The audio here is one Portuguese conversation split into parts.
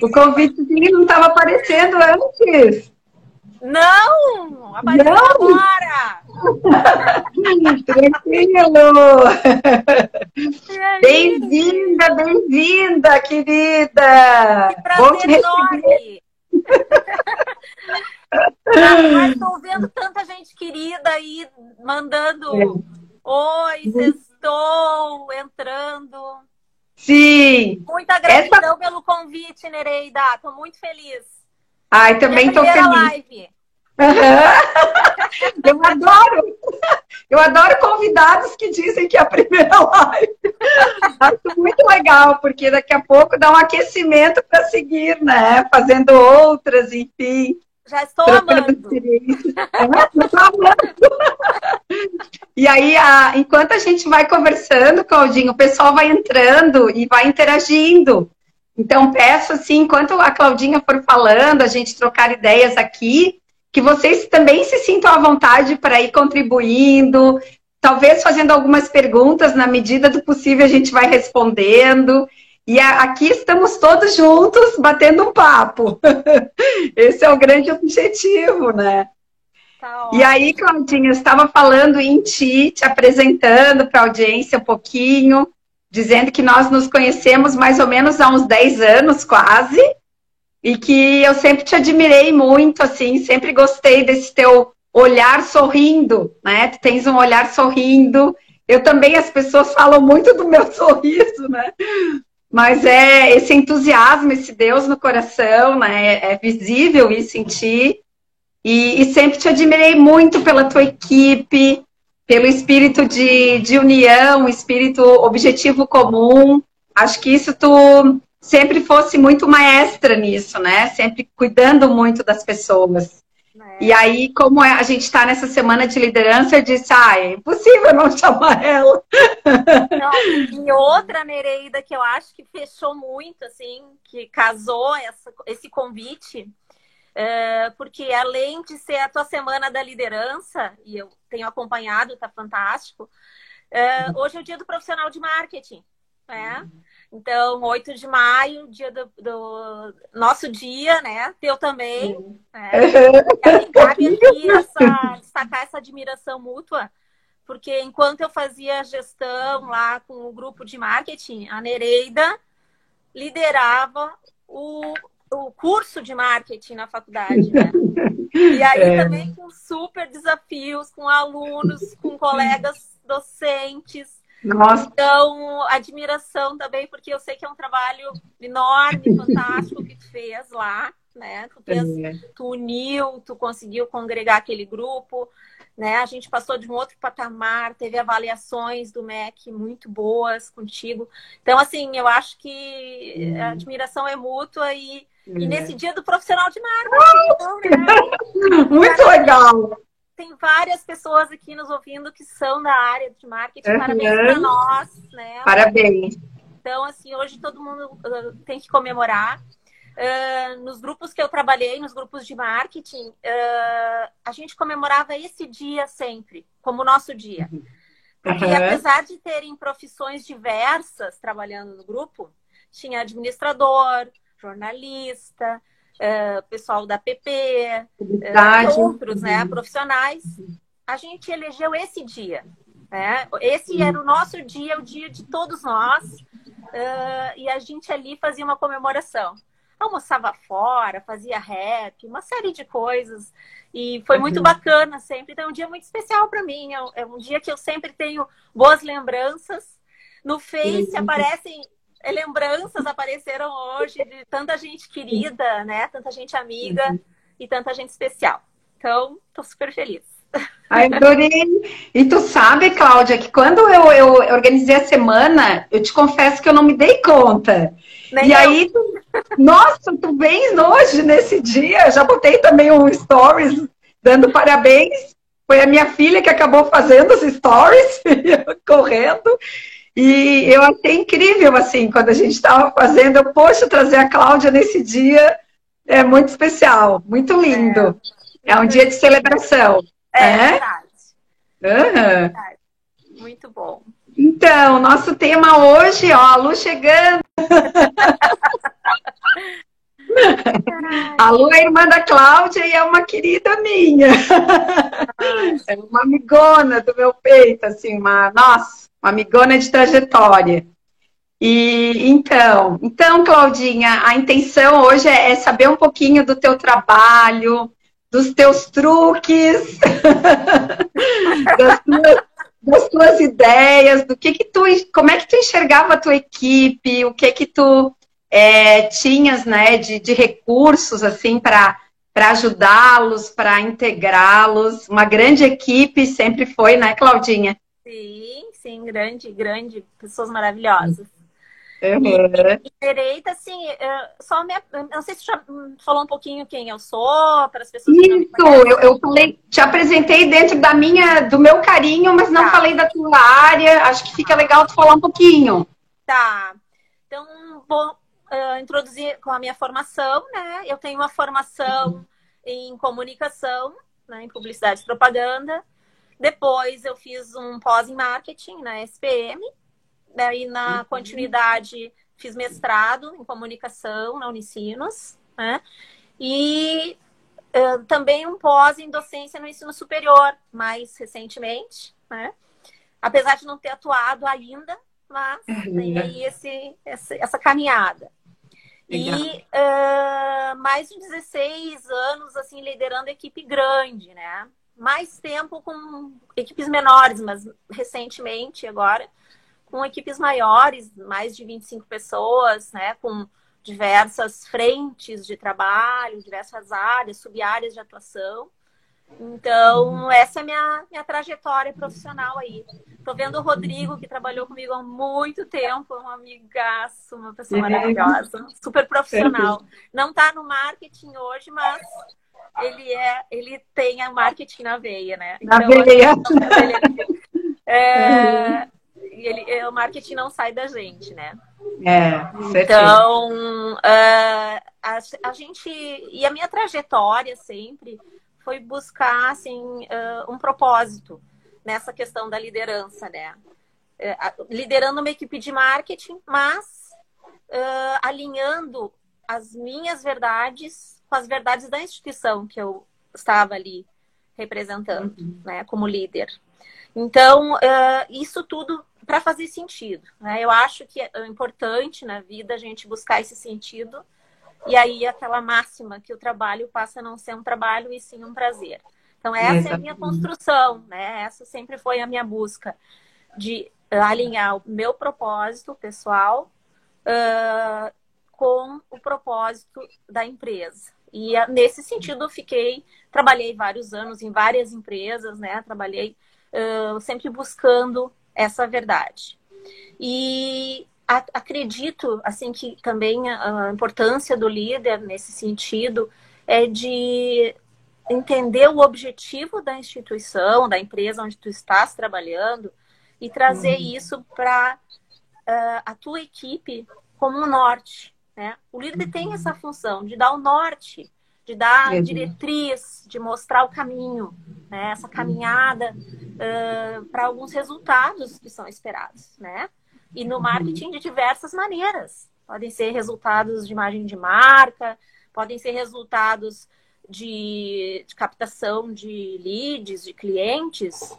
O convitezinho não estava aparecendo antes. Não! Apareceu Não. agora! Tranquilo! Bem-vinda, bem-vinda, querida! Que Bom te prazer receber. enorme! Mas estou vendo tanta gente querida aí mandando oi, sextou, entrando. Sim! Muita gratidão pelo convite, Nereida. Estou muito feliz. Ai, também estou Minha primeira feliz. live. Eu adoro convidados que dizem que é a primeira live. Acho muito legal, porque daqui a pouco dá um aquecimento para seguir, né? Fazendo outras, enfim. Já estou Trocando amando. experiências. Eu tô amando. E aí, enquanto a gente vai conversando, Claudinho, o pessoal vai entrando e vai interagindo. Então, peço, assim, enquanto a Claudinha for falando, a gente trocar ideias aqui, que vocês também se sintam à vontade para ir contribuindo, talvez fazendo algumas perguntas, na medida do possível a gente vai respondendo. E aqui estamos todos juntos, batendo um papo. Esse é o grande objetivo, né? Tá E aí, Claudinha, eu estava falando em ti, te apresentando para a audiência um pouquinho, dizendo que nós nos conhecemos mais ou menos há uns 10 anos, quase, e que eu sempre te admirei muito, assim, sempre gostei desse teu olhar sorrindo, né? Tu tens um olhar sorrindo. Eu também, as pessoas falam muito do meu sorriso, né? Mas é esse entusiasmo, esse Deus no coração, né? É visível isso em ti. E sempre te admirei muito pela tua equipe, pelo espírito de união, espírito objetivo comum. Acho que isso tu sempre fosse muito maestra nisso, né? Sempre cuidando muito das pessoas. E aí, como a gente está nessa semana de liderança, eu disse, é impossível não chamar ela. Não, e outra, Nereida, que eu acho que fechou muito, assim, que casou esse convite, porque além de ser a tua semana da liderança, e eu tenho acompanhado, tá fantástico, hoje é o dia do profissional de marketing, né? Então, 8 de maio, dia do nosso dia, né? Teu também, né? Cabe aqui destacar essa admiração mútua, porque enquanto eu fazia gestão lá com o grupo de marketing, a Nereida liderava o curso de marketing na faculdade, né? E aí também com super desafios, com alunos, com colegas docentes. Nossa. Então, admiração também, porque eu sei que é um trabalho enorme, fantástico que tu fez lá, né? Tu uniu, tu conseguiu congregar aquele grupo, né? A gente passou de um outro patamar, teve avaliações do MEC muito boas contigo. Então, assim, eu acho que a admiração é mútua e nesse dia do profissional de marketing, então, né? Muito legal! Tem várias pessoas aqui nos ouvindo que são da área de marketing. Parabéns para nós, né? Parabéns. Então, assim, hoje todo mundo tem que comemorar. Nos grupos que eu trabalhei, nos grupos de marketing, a gente comemorava esse dia sempre, como nosso dia. Porque apesar de terem profissões diversas trabalhando no grupo, tinha administrador, jornalista, pessoal da PP, outros, né, profissionais. A gente elegeu esse dia, né? Esse era o nosso dia, o dia de todos nós, e a gente ali fazia uma comemoração. Almoçava fora, fazia rap, uma série de coisas, e foi muito bacana sempre. Então é um dia muito especial para mim, é um dia que eu sempre tenho boas lembranças. No Face aparecem lembranças, apareceram hoje de tanta gente querida, né? Tanta gente amiga e tanta gente especial. Então, tô super feliz. Ai, adorei! E tu sabe, Cláudia, que quando eu organizei a semana, eu te confesso que eu não me dei conta. Nem e eu. aí, nossa, tu vens hoje nesse dia, já botei também um stories dando parabéns. Foi a minha filha que acabou fazendo os stories, correndo. E eu achei incrível, assim, quando a gente estava fazendo, poxa, trazer a Cláudia nesse dia é muito especial, muito lindo. É um dia de celebração. Verdade. Verdade. Muito bom. Então, nosso tema hoje, ó, a Lu chegando. A Lu é irmã da Cláudia e é uma querida minha. É uma amigona do meu peito, assim, nossa, uma amigona de trajetória. E então, Claudinha, a intenção hoje é saber um pouquinho do teu trabalho, dos teus truques, das das tuas ideias, como é que tu enxergava a tua equipe, o que tu tinhas, né, de recursos assim para ajudá-los, para integrá-los. Uma grande equipe sempre foi, né, Claudinha? Sim, sim, grande, pessoas maravilhosas. E Uhum. direita, assim, não sei se já falou um pouquinho quem eu sou, para as pessoas que não me Isso, conhecem. eu falei, te apresentei dentro do meu carinho, mas não Tá, falei da tua área. Acho que fica legal tu falar um pouquinho. tá. Então, vou introduzir com a minha formação, né? Eu tenho uma formação em comunicação, né, em publicidade e propaganda. Depois eu fiz um pós em marketing na SPM. Daí, na continuidade, fiz mestrado em comunicação na Unicinos, né? E também um pós em docência no ensino superior, mais recentemente, né? Apesar de não ter atuado ainda, mas tem aí essa caminhada. Legal. E mais de 16 anos, assim, liderando equipe grande, né? Mais tempo com equipes menores, mas recentemente, agora, com equipes maiores, mais de 25 pessoas, né? Com diversas frentes de trabalho, diversas áreas, sub-áreas de atuação. Então, essa é a minha trajetória profissional aí. Tô vendo o Rodrigo, que trabalhou comigo há muito tempo, um amigaço, uma pessoa maravilhosa, super profissional. Não tá no marketing hoje, mas ele tem o marketing na veia, né? Na Então, veia. o marketing não sai da gente, né? Certeza. Então, a gente... E a minha trajetória sempre foi buscar, assim, um propósito nessa questão da liderança, né? Liderando uma equipe de marketing, mas alinhando as minhas verdades com as verdades da instituição que eu estava ali representando, né, como líder. Então, isso tudo para fazer sentido, né? Eu acho que é importante na vida a gente buscar esse sentido, e aí aquela máxima que o trabalho passa a não ser um trabalho e sim um prazer. Então, essa é a minha construção, né? Essa sempre foi a minha busca de alinhar o meu propósito pessoal com o propósito da empresa. E nesse sentido, trabalhei vários anos em várias empresas, né? Trabalhei sempre buscando essa verdade. E acredito, assim, que também a importância do líder nesse sentido é de entender o objetivo da instituição, da empresa onde tu estás trabalhando e trazer isso para a tua equipe como um norte, né? O líder tem essa função de dar o norte, de dar diretriz, de mostrar o caminho, né? Essa caminhada para alguns resultados que são esperados, né? E no marketing de diversas maneiras. Podem ser resultados de imagem de marca, podem ser resultados de captação de leads, de clientes,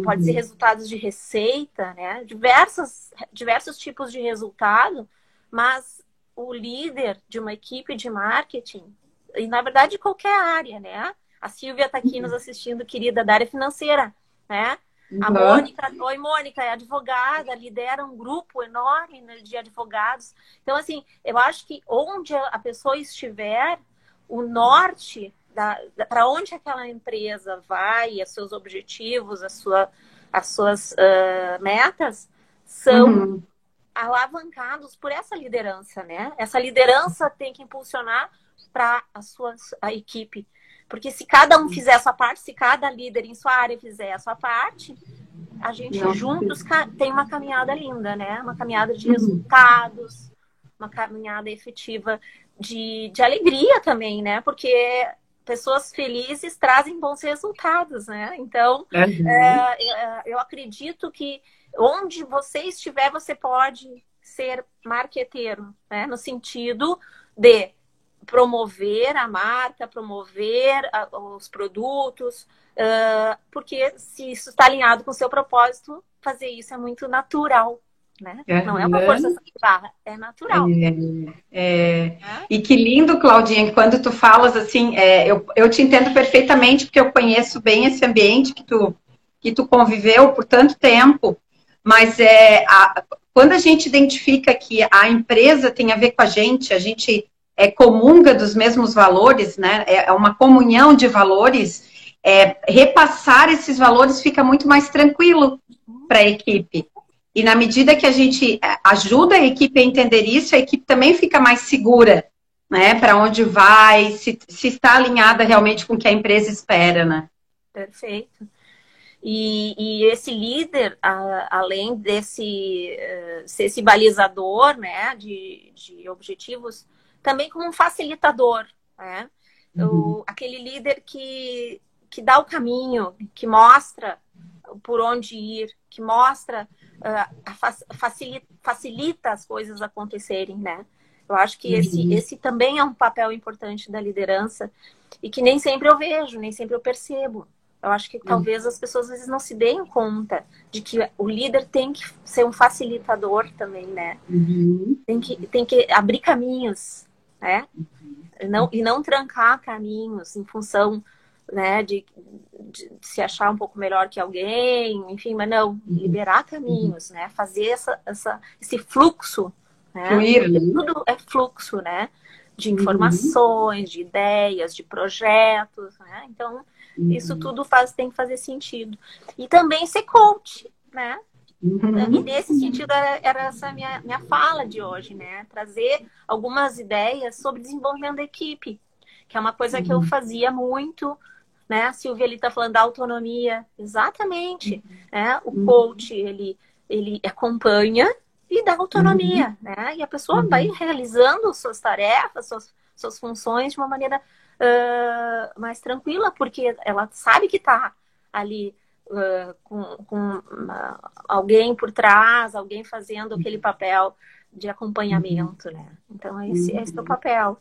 pode ser resultados de receita, né? Diversos tipos de resultado, mas o líder de uma equipe de marketing, e na verdade qualquer área, né? A Silvia está aqui nos assistindo, querida, da área financeira, né? A Mônica, oi Mônica, é advogada, lidera um grupo enorme de advogados. Então, assim, eu acho que onde a pessoa estiver, o norte para onde aquela empresa vai, os seus objetivos, as suas metas, são alavancados por essa liderança, né? Essa liderança tem que impulsionar para a equipe. Porque se cada um fizer a sua parte, se cada líder em sua área fizer a sua parte, a gente juntos tem uma caminhada linda, né? Uma caminhada de resultados, uma caminhada efetiva de alegria também, né? Porque pessoas felizes trazem bons resultados, né? Então, eu acredito que onde você estiver, você pode ser marqueteiro, né? No sentido de promover a marca, promover os produtos, porque se isso está alinhado com o seu propósito, fazer isso é muito natural, né? Não é uma forçação de barra, é natural. E que lindo, Claudinha, que quando tu falas assim, eu te entendo perfeitamente, porque eu conheço bem esse ambiente que tu conviveu por tanto tempo, mas quando a gente identifica que a empresa tem a ver com a gente comunga dos mesmos valores, né? É uma comunhão de valores, repassar esses valores fica muito mais tranquilo para a equipe. E na medida que a gente ajuda a equipe a entender isso, a equipe também fica mais segura, né? Para onde vai, se está alinhada realmente com o que a empresa espera, né? Perfeito. E esse líder, além desse ser esse balizador, né, de objetivos, também como um facilitador, né? Aquele líder que dá o caminho, que mostra por onde ir, que mostra, facilita as coisas acontecerem, né? Eu acho que esse também é um papel importante da liderança e que nem sempre eu vejo, nem sempre eu percebo. Eu acho que talvez as pessoas às vezes não se deem conta de que o líder tem que ser um facilitador também, né? Tem que abrir caminhos, né? E não trancar caminhos em função, né, de se achar um pouco melhor que alguém, enfim, mas não, liberar caminhos, né? Fazer esse fluxo, né? Fluir, né? Tudo é fluxo, né? De informações, de ideias, de projetos, né? Então, isso tudo tem que fazer sentido. E também ser coach, né? E nesse sentido era essa minha fala de hoje, né? Trazer algumas ideias sobre desenvolvimento da equipe, que é uma coisa que eu fazia muito, né? A Silvia ali está falando da autonomia, exatamente, né? O coach, ele acompanha e dá autonomia, né? E a pessoa vai realizando suas tarefas, suas funções de uma maneira mais tranquila, porque ela sabe que está ali com alguém por trás, alguém fazendo aquele papel de acompanhamento, né? Então, esse é o papel.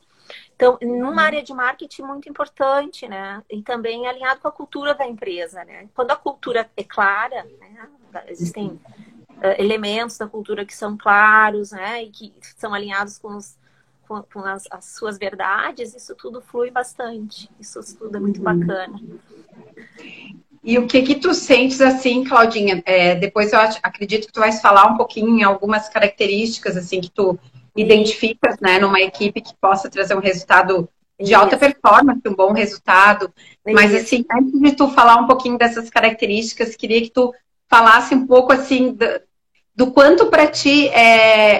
Então, numa área de marketing muito importante, né? E também alinhado com a cultura da empresa, né? Quando a cultura é clara, né? Existem elementos da cultura que são claros, né? E que são alinhados com as suas verdades, isso tudo flui bastante. Isso tudo é muito bacana. E o que tu sentes assim, Claudinha? Depois eu acredito que tu vais falar um pouquinho em algumas características assim que tu identificas, né, numa equipe que possa trazer um resultado de alta performance, um bom resultado. Mas assim, antes de tu falar um pouquinho dessas características, queria que tu falasse um pouco assim do quanto para ti,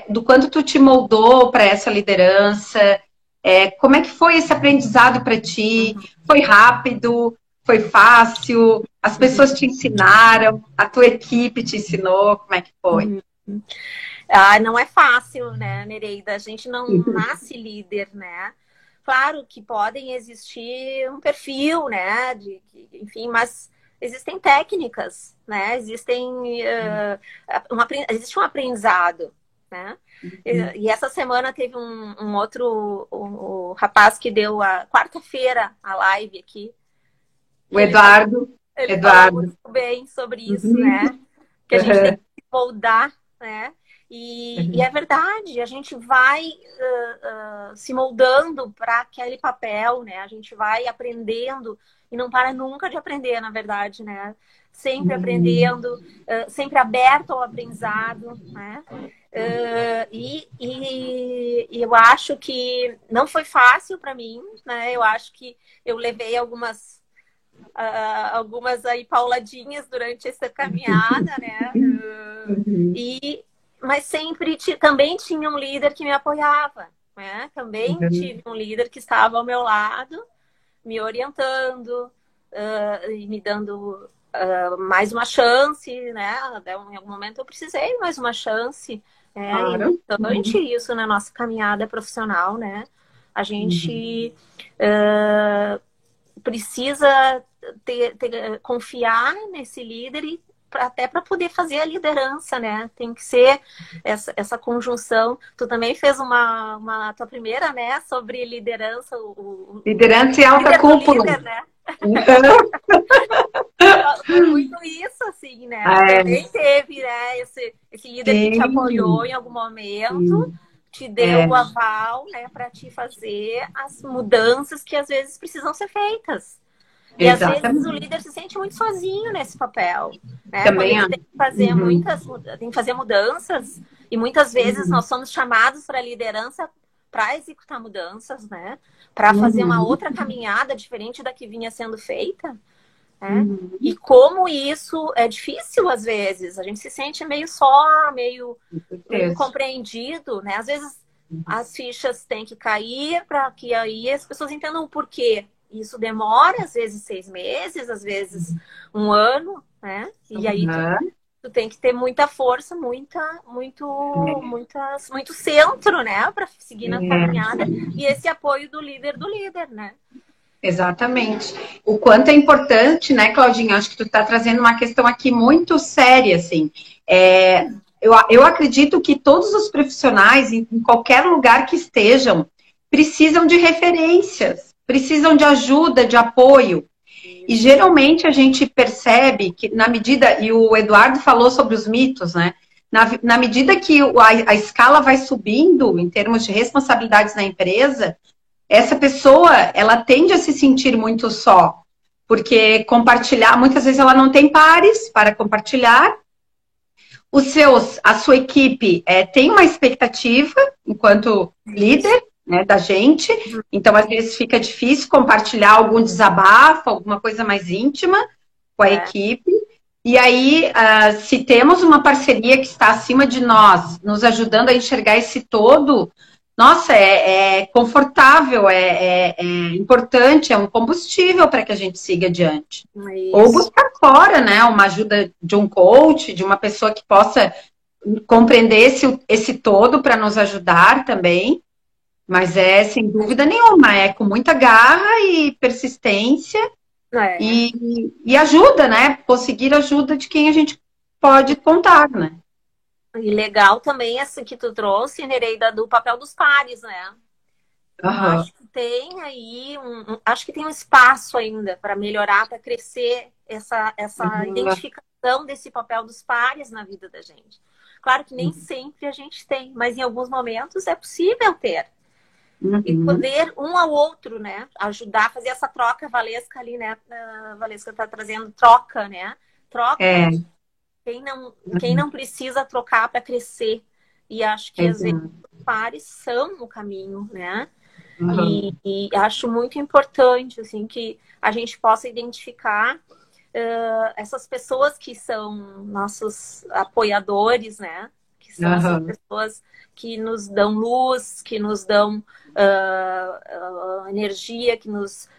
do quanto tu te moldou para essa liderança. Como é que foi esse aprendizado para ti? Foi rápido? Foi fácil? As pessoas te ensinaram? A tua equipe te ensinou? Como é que foi? Não é fácil, né, Nereida? A gente não nasce líder, né? Claro que podem existir um perfil, né? Enfim, mas existem técnicas, né? Existe um aprendizado, né? E essa semana teve um outro rapaz que deu a quarta-feira a live aqui. O Eduardo. Ele falou muito bem sobre isso, né? Que a gente tem que se moldar, né? E é verdade, a gente vai se moldando para aquele papel, né? A gente vai aprendendo e não para nunca de aprender, na verdade, né? Sempre aprendendo, sempre aberto ao aprendizado, né? E eu acho que não foi fácil para mim, né? Eu acho que eu levei algumas aí pauladinhas durante essa caminhada, né? Mas sempre também tinha um líder que me apoiava, né? Também tive um líder que estava ao meu lado, me orientando e me dando mais uma chance, né? Em algum momento eu precisei mais uma chance. É importante isso na nossa caminhada profissional, né? A gente precisa confiar nesse líder até para poder fazer a liderança, né? Tem que ser essa conjunção. Tu também fez uma tua primeira, né? Sobre liderança. Liderança e alta cúpula. Líder, né? Foi muito isso, assim, né? Tu também teve, né? Esse líder que te apoiou em algum momento, te deu o aval, né? Para te fazer as mudanças que às vezes precisam ser feitas. E às vezes o líder se sente muito sozinho nesse papel, né? Também quando ele tem que fazer tem que fazer mudanças, e muitas vezes nós somos chamados para a liderança para executar mudanças, né? Para fazer uma outra caminhada diferente da que vinha sendo feita, né? E como isso é difícil às vezes, a gente se sente meio só, meio incompreendido, né? Às vezes as fichas têm que cair para que aí as pessoas entendam o porquê. Isso demora, às vezes 6 meses, às vezes 1 ano, né? E aí tu tem que ter muita força, muito centro, né? Para seguir na caminhada. E esse apoio do líder, né? Exatamente. O quanto é importante, né, Claudinha? Acho que tu está trazendo uma questão aqui muito séria, assim. Eu acredito que todos os profissionais, em qualquer lugar que estejam, precisam de referências, precisam de ajuda, de apoio. E geralmente a gente percebe que na medida, e o Eduardo falou sobre os mitos, né? Na medida que a escala vai subindo em termos de responsabilidades na empresa, essa pessoa, ela tende a se sentir muito só. Porque compartilhar, muitas vezes ela não tem pares para compartilhar. A sua equipe tem uma expectativa enquanto líder, né, da gente, então às vezes fica difícil compartilhar algum desabafo, alguma coisa mais íntima com a equipe, e aí se temos uma parceria que está acima de nós, nos ajudando a enxergar esse todo, nossa, é confortável, é importante, é um combustível para que a gente siga adiante. Ou buscar fora, né, uma ajuda de um coach, de uma pessoa que possa compreender esse todo para nos ajudar também. Mas sem dúvida nenhuma, com muita garra e persistência e ajuda, né? Conseguir ajuda de quem a gente pode contar, né? E legal também essa que tu trouxe, Nereida, do papel dos pares, né? Acho que tem aí acho que tem um espaço ainda para melhorar, para crescer essa identificação desse papel dos pares na vida da gente. Claro que nem sempre a gente tem, mas em alguns momentos é possível ter. E poder um ao outro, né? Ajudar, fazer essa troca. Valesca ali, né? A Valesca tá trazendo troca, né? Troca. Quem não precisa trocar para crescer. E acho que às vezes os pares são o caminho, né? E acho muito importante, assim, que a gente possa identificar essas pessoas que são nossos apoiadores, né? Que são essas pessoas que nos dão luz, que nos dão energia, que nos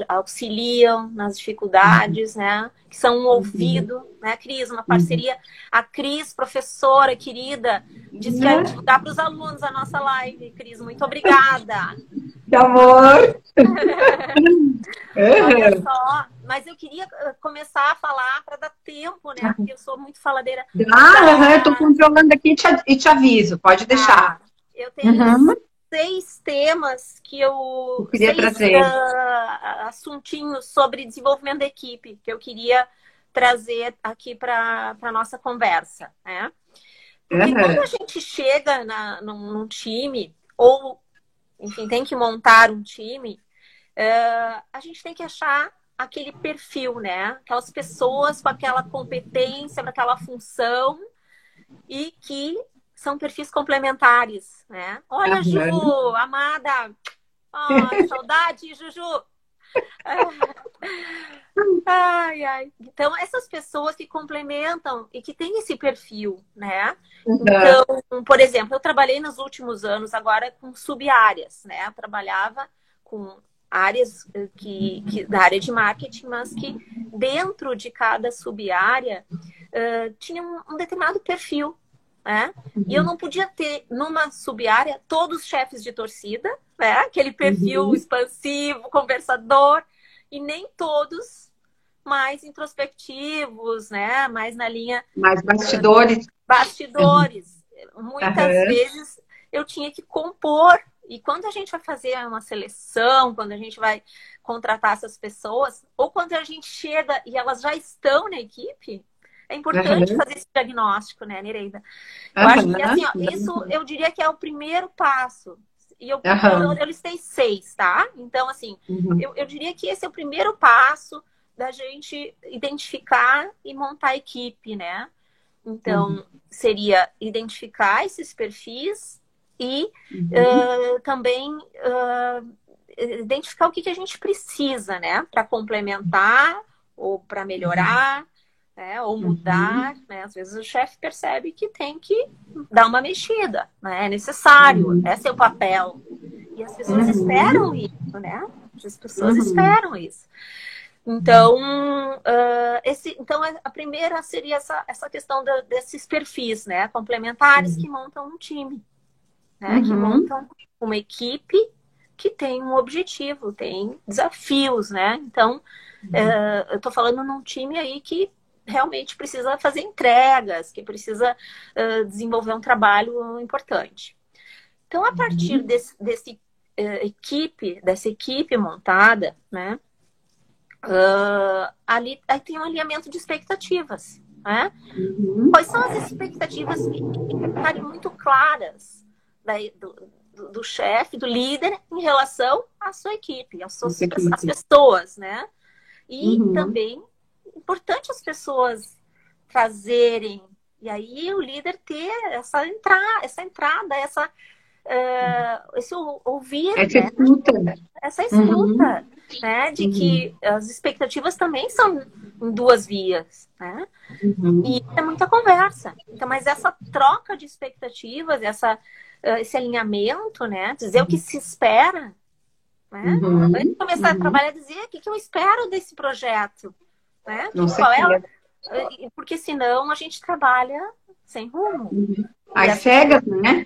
auxiliam nas dificuldades, né? Que são um ouvido, né, Cris? Uma parceria. A Cris, professora querida, disse que ia divulgar para os alunos a nossa live. Cris, muito obrigada. Que amor! Olha só, mas eu queria começar a falar para dar tempo, né? Porque eu sou muito faladeira. Eu estou controlando aqui e te aviso, pode deixar. Eu tenho 6 temas que eu queria trazer. Assuntinhos sobre desenvolvimento da equipe que eu queria trazer aqui para a nossa conversa, né? Porque quando a gente chega num time, ou, enfim, tem que montar um time, a gente tem que achar aquele perfil, né? Aquelas pessoas com aquela competência, com aquela função e que são perfis complementares, né? Olha, Ju, amada! Ai, saudade, Juju! Ai. Então, essas pessoas que complementam e que têm esse perfil, né? Então, por exemplo, eu trabalhei nos últimos anos agora com sub-áreas, né? Eu trabalhava com áreas da área de marketing, mas que dentro de cada sub-área tinha um determinado perfil, né? E eu não podia ter numa sub-área todos os chefes de torcida, né? Aquele perfil expansivo, conversador, e nem todos mais introspectivos, né? Mais na linha... Mais bastidores. Bastidores. Muitas vezes eu tinha que compor. E quando a gente vai fazer uma seleção, quando a gente vai contratar essas pessoas, ou quando a gente chega e elas já estão na equipe, é importante fazer esse diagnóstico, né, Nereida? Eu acho que, assim, ó, isso eu diria que é o primeiro passo. E eu listei 6, tá? Então, assim, eu diria que esse é o primeiro passo da gente identificar e montar a equipe, né? Então, seria identificar esses perfis e também identificar o que a gente precisa, né? Para complementar ou para melhorar, né? Ou mudar, né? Às vezes o chefe percebe que tem que dar uma mexida, né? É necessário, esse é o papel. E as pessoas esperam isso, né? As pessoas esperam isso. Então, então, a primeira seria essa questão desses perfis, né? Complementares que montam um time, né? Que montam uma equipe que tem um objetivo, tem desafios, né? Então, eu estou falando num time aí que realmente precisa fazer entregas, que precisa desenvolver um trabalho importante. Então, a partir dessa equipe montada, né? Aí tem um alinhamento de expectativas, né? Quais são as expectativas que ficarem muito claras do chefe, do líder, em relação à sua equipe, às pessoas, né? E também importante as pessoas trazerem, e aí o líder ter essa entrada, esse ouvir, essa né? escuta. Essa escuta, né? De que as expectativas também são em 2 vias, né? E é muita conversa. Então, mas essa troca de expectativas, esse alinhamento, né? Dizer o que se espera, né? Antes de começar a trabalhar, dizer o que eu espero desse projeto, né? Porque senão a gente trabalha sem rumo. As cegas, né?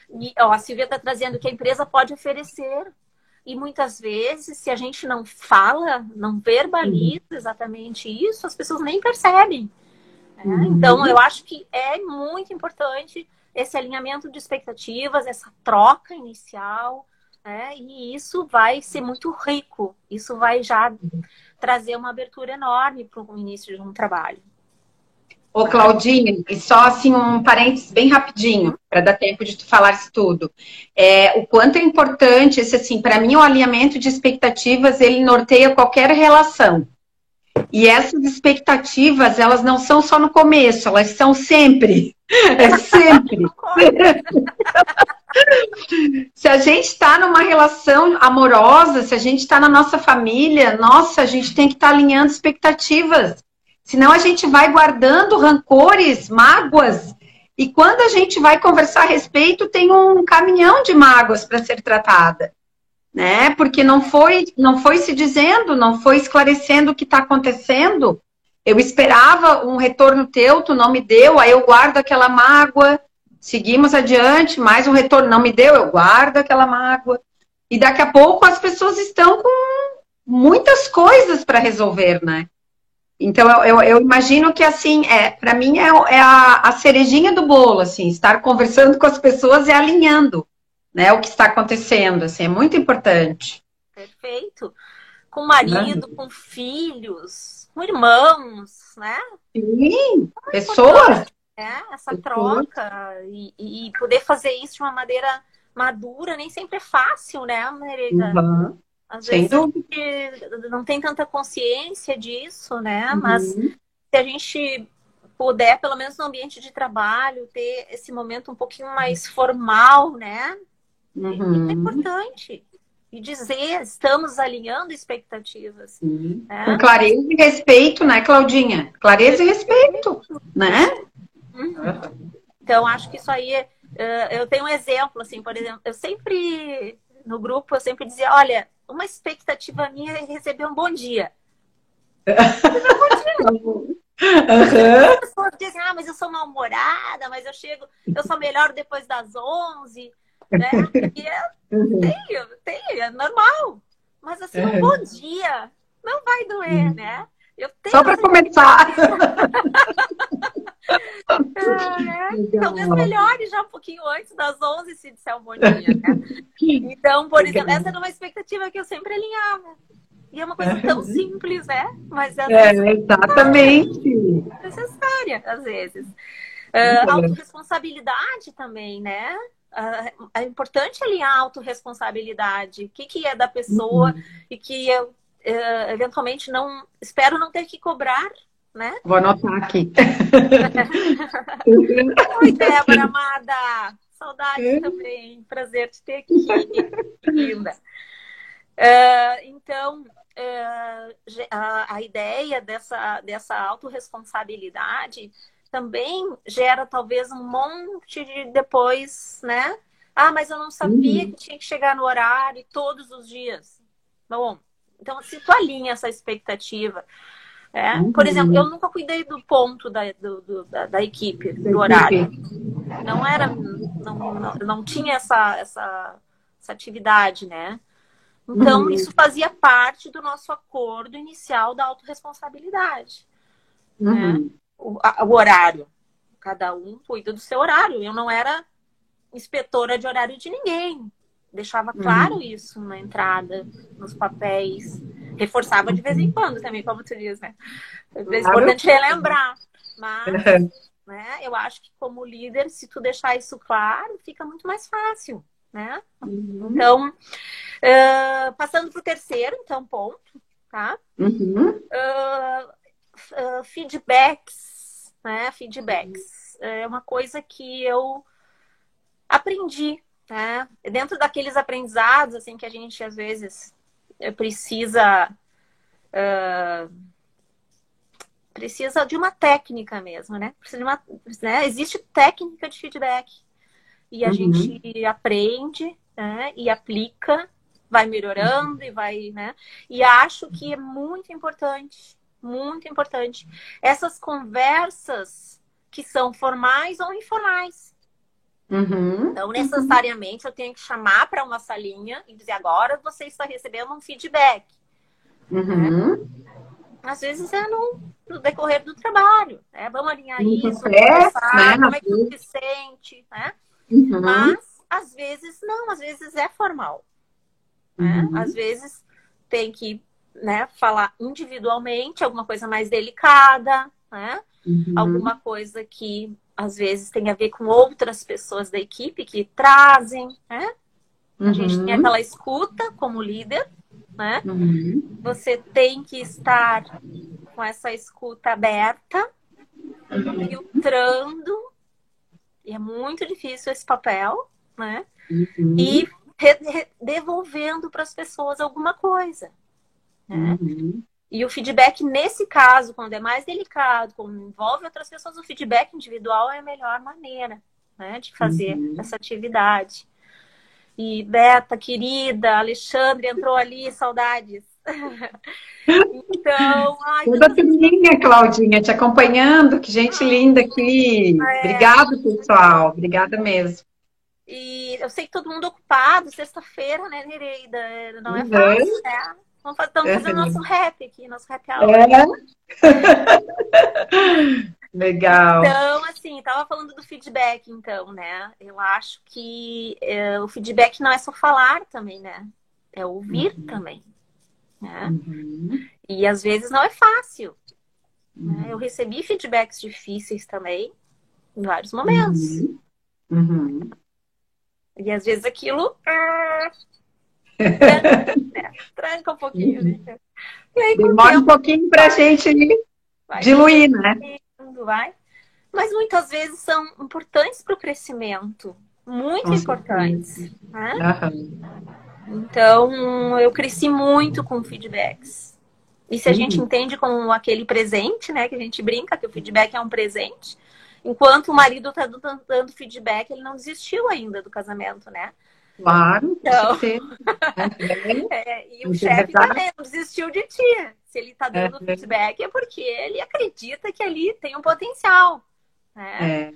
E ó, a Silvia está trazendo que a empresa pode oferecer. E muitas vezes, se a gente não fala, não verbaliza exatamente isso, as pessoas nem percebem. Né? Então, eu acho que é muito importante esse alinhamento de expectativas, essa troca inicial, né? E isso vai ser muito rico. Isso vai já trazer uma abertura enorme para o início de um trabalho. Ô, Claudinha, e só assim um parênteses bem rapidinho, para dar tempo de tu falar isso tudo. O quanto é importante, esse assim, para mim o alinhamento de expectativas, ele norteia qualquer relação. E essas expectativas, elas não são só no começo, elas são sempre. É sempre. Se a gente está numa relação amorosa, se a gente está na nossa família, nossa, a gente tem que estar alinhando expectativas. Senão a gente vai guardando rancores, mágoas. E quando a gente vai conversar a respeito, tem um caminhão de mágoas para ser tratada. Né? Porque não foi se dizendo, não foi esclarecendo o que está acontecendo. Eu esperava um retorno teu, tu não me deu, aí eu guardo aquela mágoa, seguimos adiante, mais um retorno não me deu, eu guardo aquela mágoa. E daqui a pouco as pessoas estão com muitas coisas para resolver, né? Então, eu imagino que, assim, para mim é a cerejinha do bolo, assim, estar conversando com as pessoas e alinhando, né, o que está acontecendo, assim, é muito importante. Perfeito. Com marido, com filhos, com irmãos, né? Sim, pessoas. Essa troca e poder fazer isso de uma maneira madura nem sempre é fácil, né, Merida? Às vezes a gente não tem tanta consciência disso, né? Mas se a gente puder, pelo menos no ambiente de trabalho, ter esse momento um pouquinho mais formal, né? Isso é importante. E dizer, estamos alinhando expectativas. Né? Com clareza e respeito, né, Claudinha? Clareza e respeito, né? Então, acho que isso aí... eu tenho um exemplo, assim, por exemplo, no grupo, eu sempre dizia, olha, uma expectativa minha é receber um bom dia. As pessoas dizem, mas eu sou mal-humorada, mas eu sou melhor depois das 11, né? E é normal. Mas assim, um bom dia, não vai doer, né? Eu tenho Só para começar. Talvez melhore já um pouquinho antes das 11, se disser um bom dia, né? Então, por exemplo, essa era uma expectativa que eu sempre alinhava. E é uma coisa tão simples, né? Mas às vezes exatamente. é necessária, às vezes. Autorresponsabilidade também, né? É importante alinhar a autorresponsabilidade. O que é da pessoa e que eu, eventualmente, espero não ter que cobrar, né? Vou anotar aqui. Oi, Débora amada! Saudades também. Prazer te ter aqui. Linda. Então, a ideia dessa autorresponsabilidade também gera talvez um monte de depois, né? Ah, mas eu não sabia que tinha que chegar no horário todos os dias. Bom, então se tu alinha essa expectativa, por exemplo, eu nunca cuidei do ponto da equipe, do horário. Não tinha essa atividade, né? Então, isso fazia parte do nosso acordo inicial da autorresponsabilidade. Né? O horário. Cada um cuida do seu horário. Eu não era inspetora de horário de ninguém. Deixava claro isso na entrada, nos papéis. Reforçava de vez em quando também, como tu diz, né? É importante relembrar. Mas, né, eu acho que como líder, se tu deixar isso claro, fica muito mais fácil, né? Então, passando para o terceiro, então, ponto, tá? Feedbacks, né? Feedbacks. É uma coisa que eu aprendi, né? Dentro daqueles aprendizados, assim, que a gente, às vezes, precisa de uma técnica mesmo, né? Existe técnica de feedback. E a gente aprende, né? E aplica, vai melhorando e vai, né? E acho que é muito importante, essas conversas que são formais ou informais. Não necessariamente eu tenho que chamar para uma salinha e dizer agora você está recebendo um feedback. Né? Às vezes é no decorrer do trabalho, né? Vamos alinhar isso, conversar, como é que tu se sente, né? Mas às vezes não, às vezes é formal. Né? Às vezes tem que, né, falar individualmente, alguma coisa mais delicada, né? Alguma coisa que às vezes tem a ver com outras pessoas da equipe que trazem, né? A gente tem aquela escuta como líder, né? Você tem que estar com essa escuta aberta, filtrando, e é muito difícil esse papel, né? E devolvendo para as pessoas alguma coisa. Né? E o feedback, nesse caso, quando é mais delicado, quando envolve outras pessoas, o feedback individual é a melhor maneira, né, de fazer essa atividade. E Beta, querida, Alexandre entrou ali, saudades. Então, toda turminha, Claudinha, te acompanhando, que gente linda aqui. Obrigada, pessoal. Obrigada mesmo. E eu sei que todo mundo ocupado, sexta-feira, né, Nereida? Não é fácil, né? Estamos fazendo nosso rap aqui, nosso rap hour. Legal. Então, assim, tava falando do feedback, então, né? Eu acho que o feedback não é só falar também, né? É ouvir também, né? E às vezes não é fácil. Né? Eu recebi feedbacks difíceis também, em vários momentos. E às vezes aquilo tranca um pouquinho. Né? E aí, demora um pouquinho pra gente diluir, né? Vai. Mas muitas vezes são importantes para o crescimento. Muito importantes. Né? Então, eu cresci muito com feedbacks. E se a gente entende como aquele presente, né? Que a gente brinca que o feedback é um presente. Enquanto o marido está dando feedback, ele não desistiu ainda do casamento, né? Claro, então, e o chefe também não desistiu de ti. Se ele está dando feedback é porque ele acredita que ali tem um potencial. Né?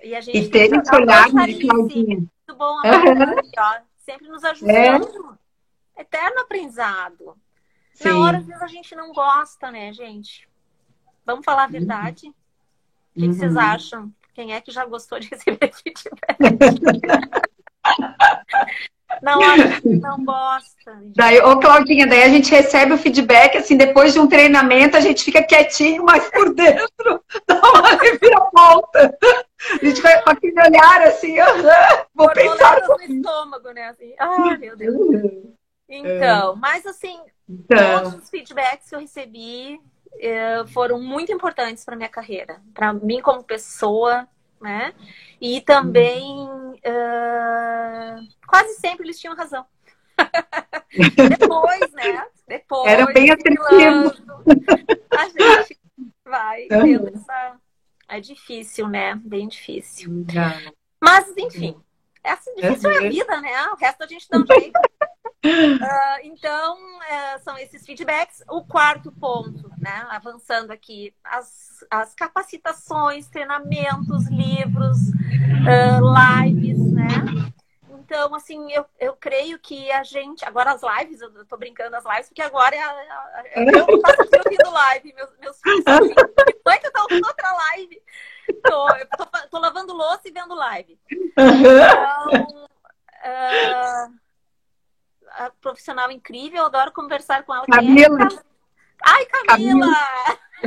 E a gente ter esse olhar, né, Claudinha? Muito bom, amada, ó, sempre nos ajudando. Eterno aprendizado. Na hora, Sim. às vezes, a gente não gosta, né, gente? Vamos falar a verdade? O que vocês Uhum. acham? Quem é que já gostou de receber feedback? Na hora a gente não gosta. Daí, ô Claudinha, daí a gente recebe o feedback, assim, depois de um treinamento, a gente fica quietinho, mas por dentro dá uma reviravolta. A gente vai com aquele olhar assim, vou pensar. Borboletas no estômago, né? Assim, ai, meu Deus. Então, mas assim, todos Então, os feedbacks que eu recebi foram muito importantes para minha carreira, para mim como pessoa, né? E também quase sempre eles tinham razão. Depois, né? era Depois, bem assertivo. asimilando, a gente vai tendo essa. É difícil, né? Bem difícil. Mas, enfim, essa difícil é a vida, né? O resto a gente dá um jeito. Então, são esses feedbacks. O quarto ponto, né? Avançando aqui, as capacitações, treinamentos, livros, lives, né? Então, assim, eu creio que a gente... Agora as lives, eu tô brincando as lives, porque agora eu que faço aqui ouvindo live. Meus filhos são assim, mãe, tu tá ouvindo outra live? Tô lavando louça e vendo live. Então, a profissional incrível, eu adoro conversar com ela. Quem é? Camila. Ai, Camila!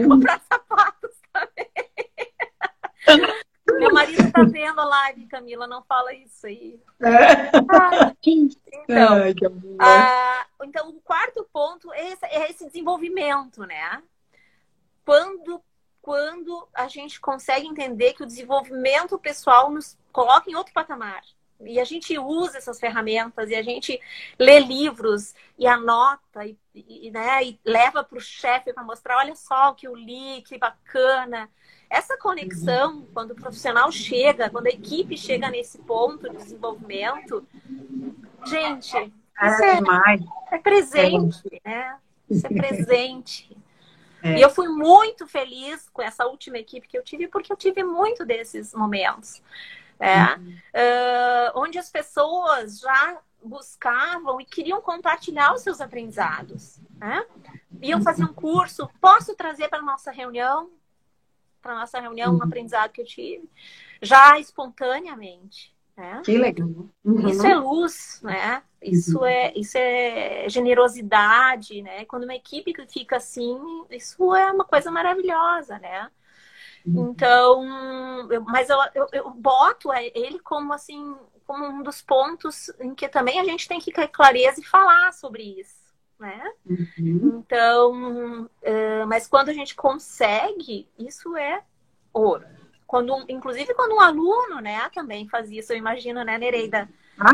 Comprar sapatos também. Meu marido tá vendo a live, Camila, não fala isso aí. Então, o quarto ponto é esse desenvolvimento, né? Quando a gente consegue entender que o desenvolvimento pessoal nos coloca em outro patamar. E a gente usa essas ferramentas, e a gente lê livros, e anota, né, e leva para o chefe para mostrar, olha só o que eu li, que bacana. Essa conexão, quando o profissional chega, quando a equipe chega nesse ponto de desenvolvimento, gente, isso é presente, né? Isso é presente. E eu fui muito feliz com essa última equipe que eu tive, porque eu tive muito desses momentos. Onde as pessoas já buscavam e queriam compartilhar os seus aprendizados. Né? Iam fazer um curso, posso trazer para a nossa reunião? Para nossa reunião, um aprendizado que eu tive, já espontaneamente. Né? Que legal. Isso é luz, né? Isso é generosidade, né? Quando uma equipe fica assim, isso é uma coisa maravilhosa, né? Então, mas eu boto ele como assim, como um dos pontos em que também a gente tem que ter clareza e falar sobre isso, né? Então, mas quando a gente consegue, isso é ouro. Inclusive quando um aluno, né, também faz isso, eu imagino, né, Nereida?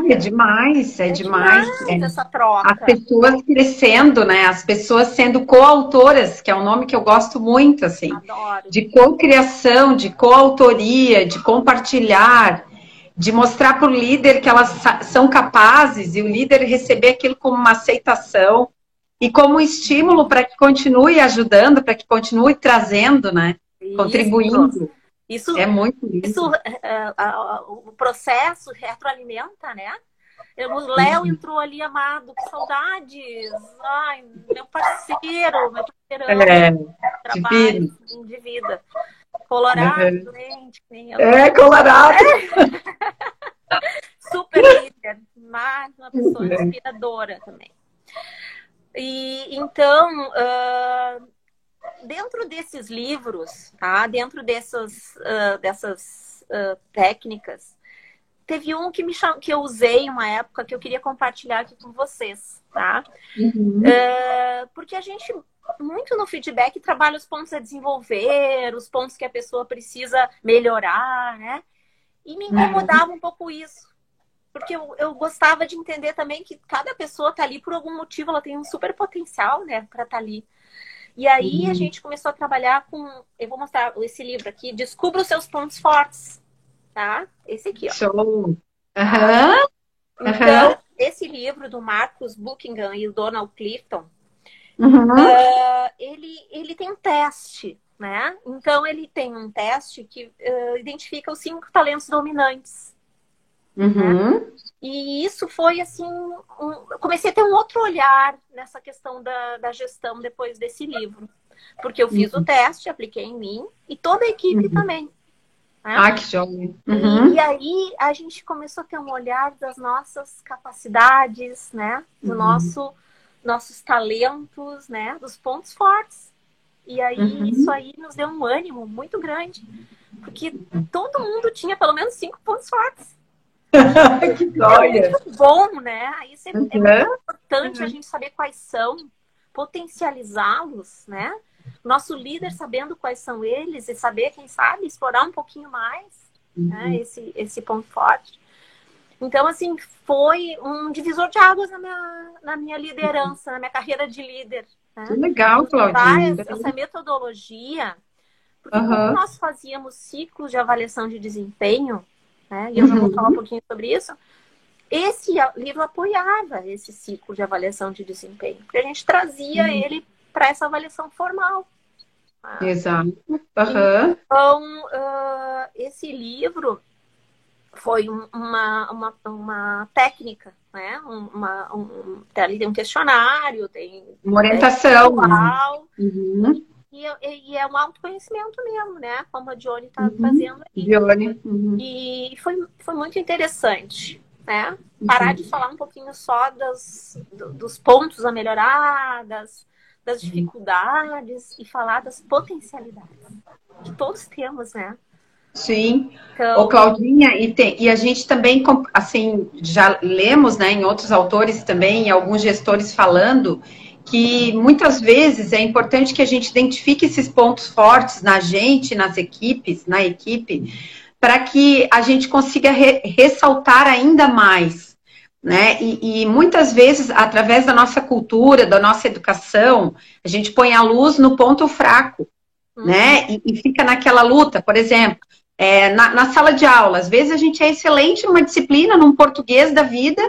É demais, é demais. Essa troca. As pessoas crescendo, né? As pessoas sendo coautoras, que é um nome que eu gosto muito, assim. Adoro. De cocriação, de coautoria, de compartilhar, de mostrar para o líder que elas são capazes e o líder receber aquilo como uma aceitação e como um estímulo para que continue ajudando, para que continue trazendo, né? Contribuindo. Isso, é muito lindo. O processo retroalimenta, né? O Léo entrou ali, amado, que saudades. Ai, meu parceiro, meu parceirão. Trabalho de vida. Colorado, gente. Colorado. Super líder, mas uma pessoa inspiradora também. E então, dentro desses livros, tá? Dentro dessas técnicas, teve um que eu usei uma época que eu queria compartilhar aqui com vocês, tá? Porque a gente, muito no feedback, trabalha os pontos a desenvolver, os pontos que a pessoa precisa melhorar, né? E me incomodava um pouco isso. Porque eu gostava de entender também que cada pessoa tá ali por algum motivo, ela tem um super potencial, né, para estar ali. E aí a gente começou a trabalhar com... Eu vou mostrar esse livro aqui, Descubra os Seus Pontos Fortes. Tá? Esse aqui, ó. Show! Então, esse livro do Marcus Buckingham e o Donald Clifton, ele tem um teste, né? Então, ele tem um teste que identifica os 5 talentos dominantes. Uhum. E isso foi assim, eu comecei a ter um outro olhar nessa questão da gestão depois desse livro. Porque eu fiz o Uhum. teste, apliquei em mim e toda a equipe Uhum. também, né? Ah, que joia. E Uhum. aí a gente começou a ter um olhar das nossas capacidades, né? Do Uhum. nossos talentos, né? Dos pontos fortes. E aí isso Uhum. aí nos deu um ânimo muito grande, porque todo mundo tinha pelo menos 5 pontos fortes. Que É joia. muito bom, né? Isso é muito Uhum. importante a Uhum. gente saber quais são, potencializá-los, né? Nosso líder sabendo quais são eles e saber, quem sabe, explorar um pouquinho mais, né? Uhum. Esse ponto forte. Então, assim, foi um divisor de águas na minha liderança, na minha carreira de líder, Que né? legal, Usar Claudinha. essa metodologia, porque como Uhum. nós fazíamos ciclos de avaliação de desempenho, né? E eu já vou falar um Uhum. pouquinho sobre isso. Esse livro apoiava esse ciclo de avaliação de desempenho, porque a gente trazia Uhum. ele para essa avaliação formal. Tá? Exato. Uhum. Então, esse livro foi uma técnica, né? Ali tem um questionário, tem Uma teste orientação, né? pessoal, Uhum. e é um autoconhecimento mesmo, né? Como a Johnny está Uhum. trazendo aí. Vione. Uhum. E foi muito interessante, né? Parar de Uhum. falar um pouquinho só dos pontos a melhorar, das dificuldades e falar das potencialidades que todos temos, né? Sim. Ô, Então, Claudinha, e a gente também, assim, já lemos, né, em outros autores também, e alguns gestores falando que muitas vezes é importante que a gente identifique esses pontos fortes na gente, nas equipes, na equipe, para que a gente consiga ressaltar ainda mais, né? E muitas vezes, através da nossa cultura, da nossa educação, a gente põe a luz no ponto fraco, uhum, né? E fica naquela luta, por exemplo, na sala de aula, às vezes a gente é excelente numa disciplina, num português da vida,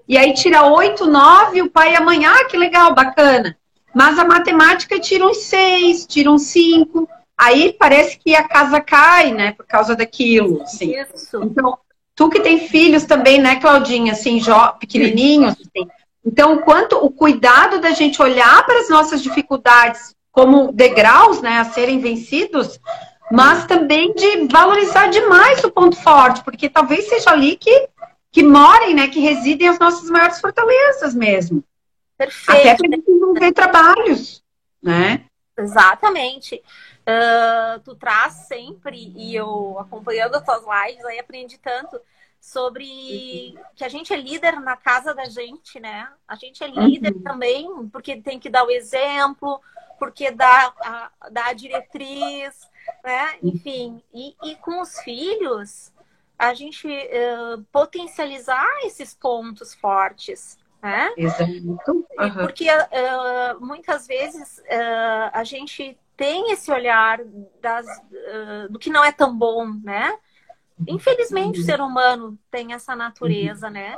e aí tira 8, 9, o pai e a mãe, ah, que legal, bacana. Mas a matemática tira uns 6, tira uns 5, aí parece que a casa cai, né, por causa daquilo, assim. isso, Então, tu que tem filhos também, né, Claudinha, assim, pequenininhos, assim. Então, quanto o cuidado da gente olhar para as nossas dificuldades como degraus, né, a serem vencidos, mas também de valorizar demais o ponto forte, porque talvez seja ali que morem, né, que residem as nossas maiores fortalezas mesmo. Até perfeito, para desenvolver trabalhos, né? exatamente. Tu traz sempre, e eu acompanhando as tuas lives, aí aprendi tanto sobre que a gente é líder na casa da gente, né? A gente é líder Uhum, também porque tem que dar o exemplo, porque dá a diretriz, né? Enfim, e com os filhos, a gente potencializar esses pontos fortes, né? exato. E Uhum, porque muitas vezes a gente tem esse olhar do que não é tão bom, né? Infelizmente, o ser humano tem essa natureza, né?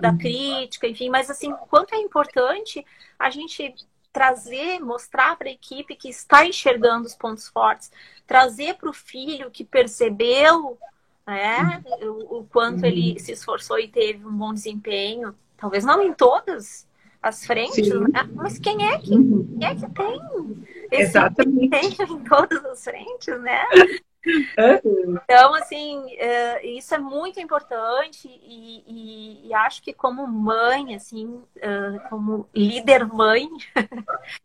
Da crítica, enfim, mas assim, quanto é importante a gente trazer, mostrar para a equipe que está enxergando os pontos fortes, trazer para o filho que percebeu, né, o quanto ele se esforçou e teve um bom desempenho, talvez não em todas as frentes, sim, né? Mas quem é que tem esse exatamente. desempenho em todas as frentes, né? Uhum, Então, assim, isso é muito importante e acho que como mãe, assim, como líder mãe,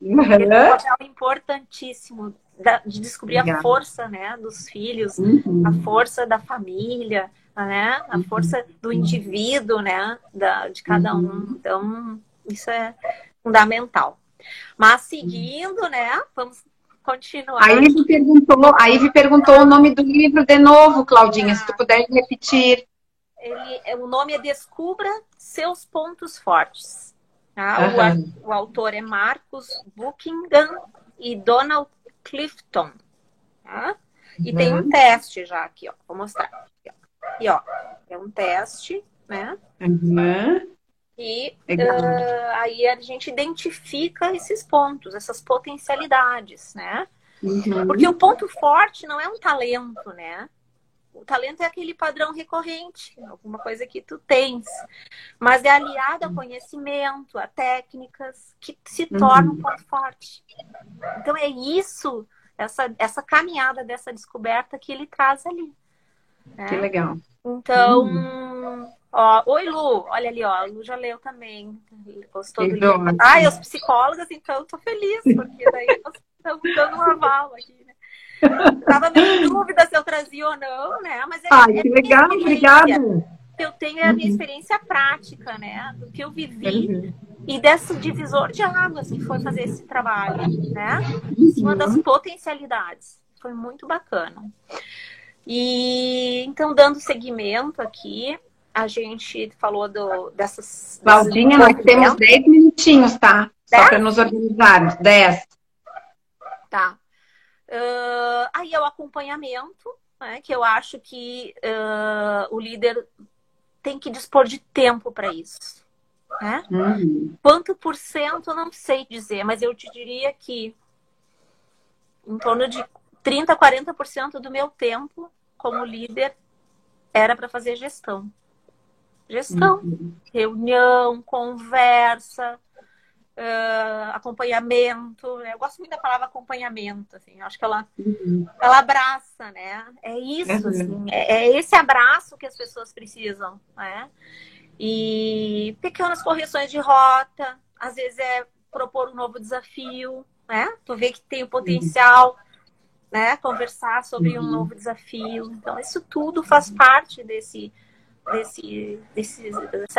esse é um papel importantíssimo de descobrir a obrigada. força, né, dos filhos, a Uhum, força da família, né, a uhum, força do indivíduo, né, de cada um. uhum. Então, isso é fundamental. Mas seguindo, né, vamos A continuar Ivy aqui. perguntou, a Ivy perguntou o nome do livro de novo, Claudinha, se tu puder repetir. O nome é Descubra Seus Pontos Fortes. Tá? Aham. O autor é Marcus Buckingham e Donald Clifton. Tá? E tem um Aham. teste já aqui, ó. Vou mostrar. Aqui, ó. E ó, é um teste, né? Aham. E Legal. aí a gente identifica esses pontos, essas potencialidades, né? Porque o Uhum. ponto forte não é um talento, né? O talento é aquele padrão recorrente, alguma coisa que tu tens, mas é aliado a conhecimento, a técnicas que se tornam um ponto forte. Então é isso, essa caminhada dessa descoberta que ele traz ali. Né? Que legal. Então, ó, oi Lu, olha ali, ó, a Lu já leu também, gostou do livro. Ai, as psicólogas, então eu tô feliz, porque daí nós estamos dando um aval aqui, né? Tava meio em dúvida se eu trazia ou não, né? Mas que legal, obrigada. Eu tenho a minha experiência prática, né? Do que eu vivi e desse divisor de águas que foi fazer esse trabalho, né? Em cima das potencialidades. Foi muito bacana. E então, dando seguimento aqui, a gente falou dessas... Claudinha, nós temos 10 minutinhos, tá? Só para nos organizarmos. 10. Tá. Aí é o acompanhamento, né, que eu acho que o líder tem que dispor de tempo para isso. Né? Quanto por cento eu não sei dizer, mas eu te diria que em torno de 30%, 40% do meu tempo como líder era para fazer gestão. Gestão, reunião, conversa, acompanhamento, né? Eu gosto muito da palavra acompanhamento, assim, acho que ela abraça, né? É isso, assim, é esse abraço que as pessoas precisam, né? E pequenas correções de rota, às vezes é propor um novo desafio, né? Tu vê que tem o potencial, né? Conversar sobre um novo desafio, então isso tudo faz parte dessa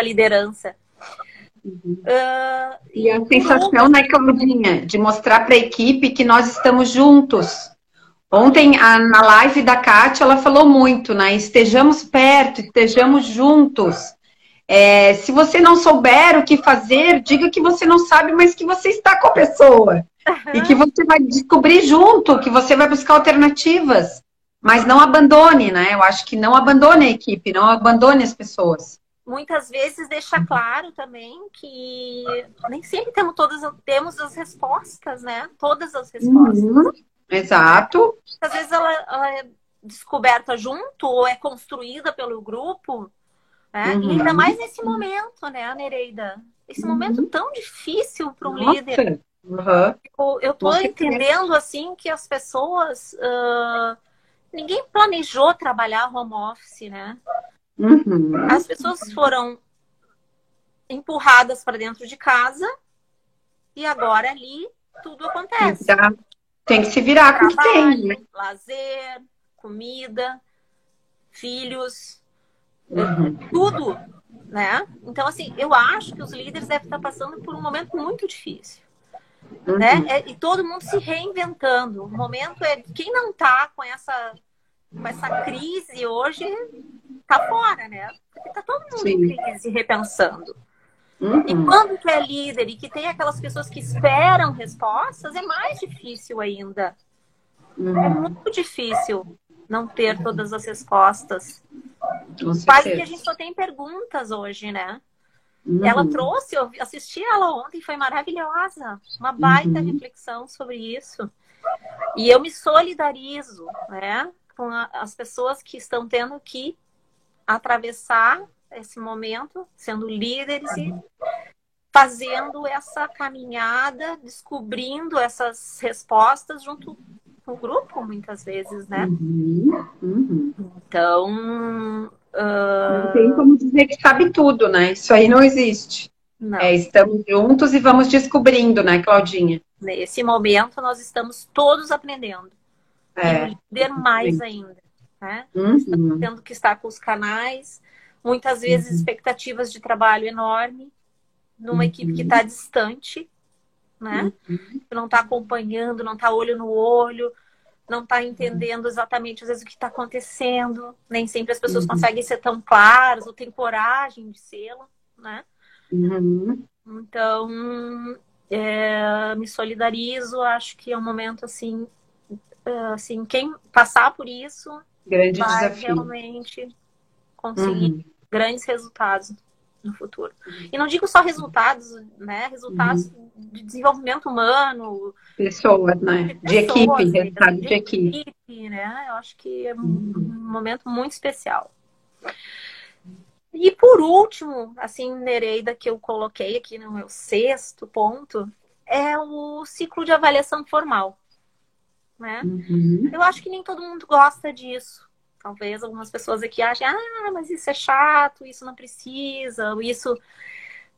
liderança. E a sensação, né, Claudinha, de mostrar para a equipe que nós estamos juntos. Ontem, na live da Kátia, ela falou muito, né? Estejamos perto, estejamos juntos. Se você não souber o que fazer, diga que você não sabe, mas que você está com a pessoa. E que você vai descobrir junto, que você vai buscar alternativas. Mas não abandone, né? Eu acho que não abandone a equipe, não abandone as pessoas. Muitas vezes deixa claro também que nem sempre temos as respostas, né? Todas as respostas. Exato. Às vezes ela é descoberta junto ou é construída pelo grupo, né? E ainda mais nesse momento, né, Nereida? Esse momento tão difícil para um líder. Eu tô entendendo, assim, que as pessoas... ninguém planejou trabalhar home office, né? As pessoas foram empurradas para dentro de casa e agora ali tudo acontece. Tem que se virar com trabalho, né? Lazer, comida, filhos, tudo, né? Então, assim, eu acho que os líderes devem estar passando por um momento muito difícil. Né? E todo mundo se reinventando. O momento é quem não tá com essa crise hoje tá fora, né? Porque tá todo mundo em crise, repensando. E quando tu é líder e que tem aquelas pessoas que esperam respostas, é mais difícil ainda. É muito difícil não ter todas as respostas. Quase que a gente só tem perguntas hoje, né? Ela trouxe, eu assisti ela ontem, foi maravilhosa. Uma baita reflexão sobre isso. E eu me solidarizo, né, com as pessoas que estão tendo que atravessar esse momento, sendo líderes e fazendo essa caminhada, descobrindo essas respostas junto com o grupo, muitas vezes, né? Então... não tem como dizer que sabe tudo, né? Isso aí não existe. Não. Estamos juntos e vamos descobrindo, né, Claudinha? Nesse momento, nós estamos todos aprendendo. E o líder mais ainda. Né? Estamos tendo que estar com os canais, muitas vezes expectativas de trabalho enorme, numa equipe que está distante, né? Que não está acompanhando, não está olho no olho, não está entendendo exatamente, às vezes, o que está acontecendo. Nem sempre as pessoas conseguem ser tão claras ou têm coragem de sê-lo, né? Então, me solidarizo. Acho que é um momento, assim, quem passar por isso grande vai desafio. realmente conseguir grandes resultados no futuro. E não digo só resultados, né? Resultados de desenvolvimento humano. Pessoas, né? De equipe, Pessoas, resultado de equipe. né? Eu acho que é um momento muito especial. E por último, assim, Nereida, que eu coloquei aqui no meu 6º ponto, é o ciclo de avaliação formal, né? Eu acho que nem todo mundo gosta disso. Talvez algumas pessoas aqui achem, mas isso é chato, isso não precisa, isso...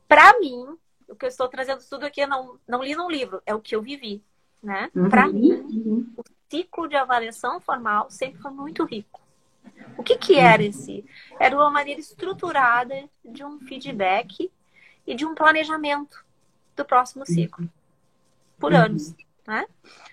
Para mim, o que eu estou trazendo tudo aqui, eu não li num livro, é o que eu vivi, né? Para mim, o ciclo de avaliação formal sempre foi muito rico. O que era esse? Era uma maneira estruturada de um feedback e de um planejamento do próximo ciclo, por anos, né?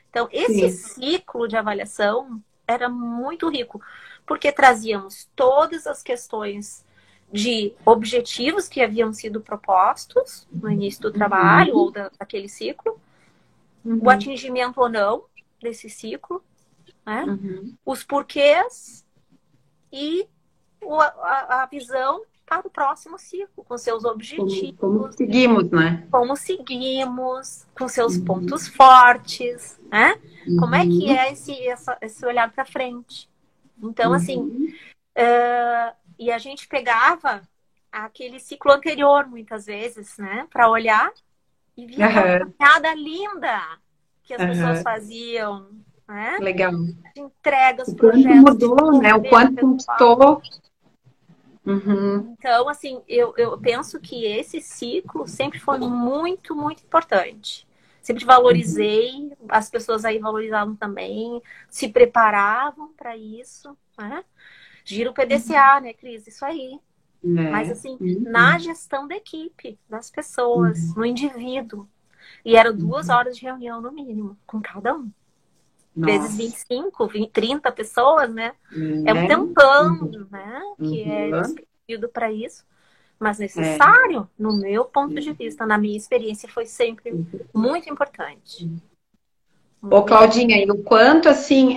Então, esse ciclo de avaliação era muito rico, porque trazíamos todas as questões de objetivos que haviam sido propostos no início do trabalho ou daquele ciclo, o atingimento ou não desse ciclo, né? Os porquês e a visão para o próximo ciclo, com seus objetivos. Como seguimos, né? Como seguimos, com seus pontos fortes, né? Como é que é esse olhar para frente? Então, assim, e a gente pegava aquele ciclo anterior, muitas vezes, né? Para olhar e via aquela caminhada linda que as pessoas faziam, né? Legal. Entregas, O quanto projetos. mudou, né? O quanto conquistou. Então, assim, eu penso que esse ciclo sempre foi muito, muito importante. Sempre valorizei, as pessoas aí valorizavam também, se preparavam para isso, né? Gira o PDCA, né, Cris? Isso aí. Mas, assim, na gestão da equipe, das pessoas, no indivíduo. E eram 2 horas de reunião, no mínimo, com cada um. Vezes 25, 20, 30 pessoas, né? É um tempão, né? Que é despedido para isso. Mas necessário, no meu ponto de vista, na minha experiência, foi sempre muito importante. Ô, Claudinha, e o quanto, assim,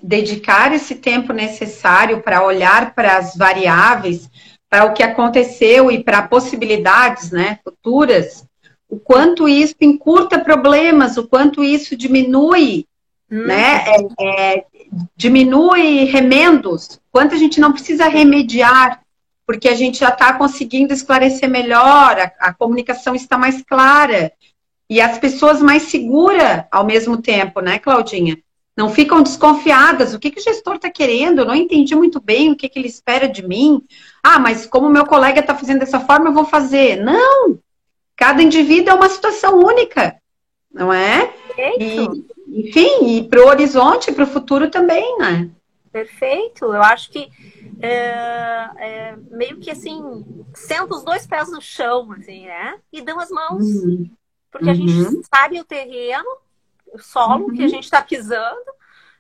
dedicar esse tempo necessário para olhar para as variáveis, para o que aconteceu e para possibilidades, né, futuras, o quanto isso encurta problemas, o quanto isso diminui, né, diminui remendos, quanto a gente não precisa remediar, porque a gente já está conseguindo esclarecer melhor, a comunicação está mais clara. E as pessoas mais seguras ao mesmo tempo, né, Claudinha? Não ficam desconfiadas. O que o gestor está querendo? Eu não entendi muito bem o que ele espera de mim. Mas como meu colega está fazendo dessa forma, eu vou fazer. Não! Cada indivíduo é uma situação única, não é? Enfim, e para o horizonte, para o futuro também, né? Perfeito. Eu acho que meio que assim, senta os 2 pés no chão, assim, né? E dão as mãos. Porque a gente sabe o terreno, o solo que a gente está pisando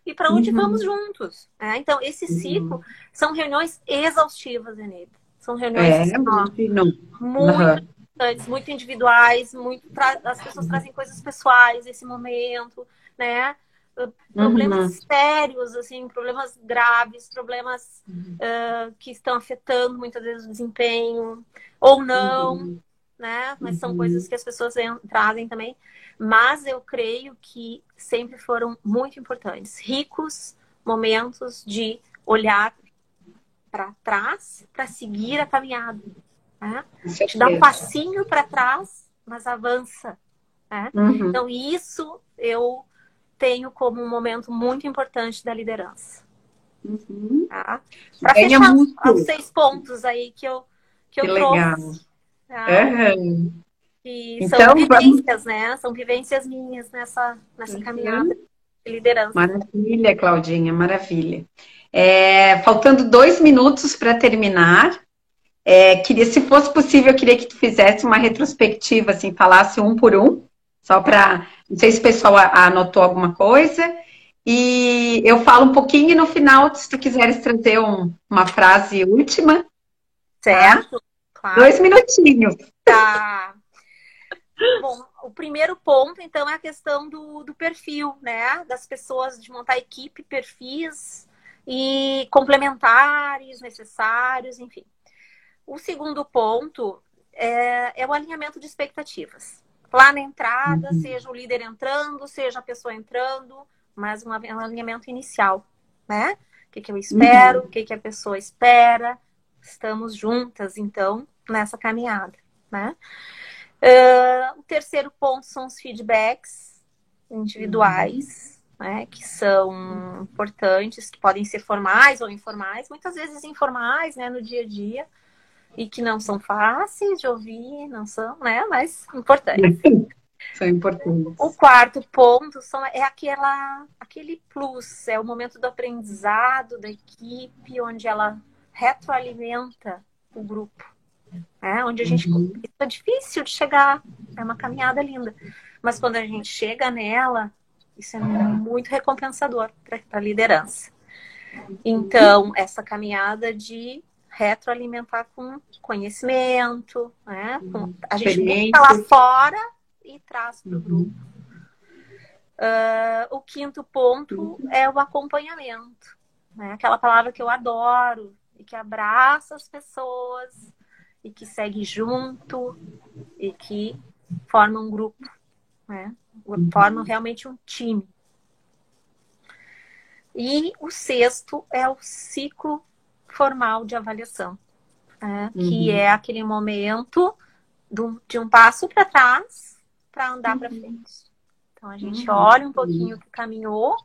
e para onde vamos juntos. Né? Então, esse ciclo são reuniões exaustivas, Anita. São reuniões muito importantes, muito individuais, as pessoas trazem coisas pessoais nesse momento, né? Problemas sérios, assim, problemas graves, problemas que estão afetando muitas vezes o desempenho, ou não. Né? Mas são coisas que as pessoas trazem também. Mas eu creio que sempre foram muito importantes. Ricos momentos de olhar para trás para seguir a caminhada. Né? Te dá um passinho para trás, mas avança. Né? Então, isso eu tenho como um momento muito importante da liderança. Tá? Para fechar os 6 pontos aí que eu trouxe. Legal. E são vivências, né? São vivências minhas nessa caminhada de liderança. Maravilha, Claudinha, maravilha. Faltando 2 minutos para terminar, se fosse possível, eu queria que tu fizesse uma retrospectiva, assim, falasse um por um, só para, não sei se o pessoal anotou alguma coisa, e eu falo um pouquinho e no final, se tu quiseres trazer uma frase última. Certo. Tá? Claro. 2 minutinhos. Tá. Bom, o primeiro ponto, então, é a questão do perfil, né? Das pessoas, de montar equipe, perfis e complementares, necessários, enfim. O segundo ponto, é o alinhamento de expectativas. Lá na entrada, seja o líder entrando, seja a pessoa entrando, mas um alinhamento inicial, né? O que eu espero, o que a pessoa espera. Estamos juntas, então, nessa caminhada, né? O terceiro ponto são os feedbacks individuais, né? Que são importantes, que podem ser formais ou informais, muitas vezes informais, né? No dia a dia, e que não são fáceis de ouvir, não são, né? Mas importantes. São importantes. O quarto ponto é aquele plus, é o momento do aprendizado da equipe, onde ela retroalimenta o grupo. Onde a gente... É difícil de chegar, é uma caminhada linda. Mas quando a gente chega nela, isso é muito recompensador para a liderança. Então, essa caminhada de retroalimentar com conhecimento, né? A gente busca lá fora e traz para o grupo. O quinto ponto é o acompanhamento, né? Aquela palavra que eu adoro e que abraça as pessoas e que segue junto e que forma um grupo, né? Forma realmente um time. E o sexto é o ciclo formal de avaliação, né? Que é aquele momento de um passo para trás para andar para frente. Então, a gente olha um pouquinho o que caminhou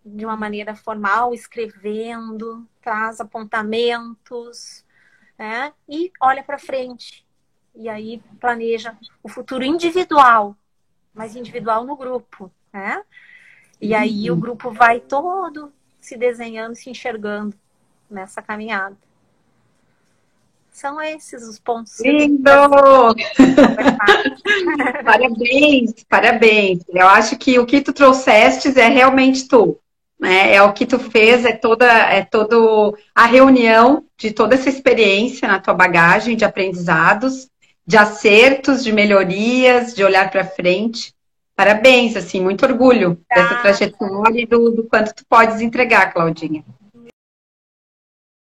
de uma maneira formal, escrevendo, traz apontamentos, né? E olha para frente. E aí planeja o futuro individual, mas individual no grupo, né? E aí o grupo vai todo se desenhando, se enxergando nessa caminhada. São esses os pontos. Lindo! Parabéns, parabéns. Eu acho que o que tu trouxestes é realmente tu, né? É o que tu fez, é toda a reunião de toda essa experiência na tua bagagem de aprendizados, de acertos, de melhorias, de olhar para frente. Parabéns, assim, muito orgulho dessa trajetória e do quanto tu podes entregar, Claudinha.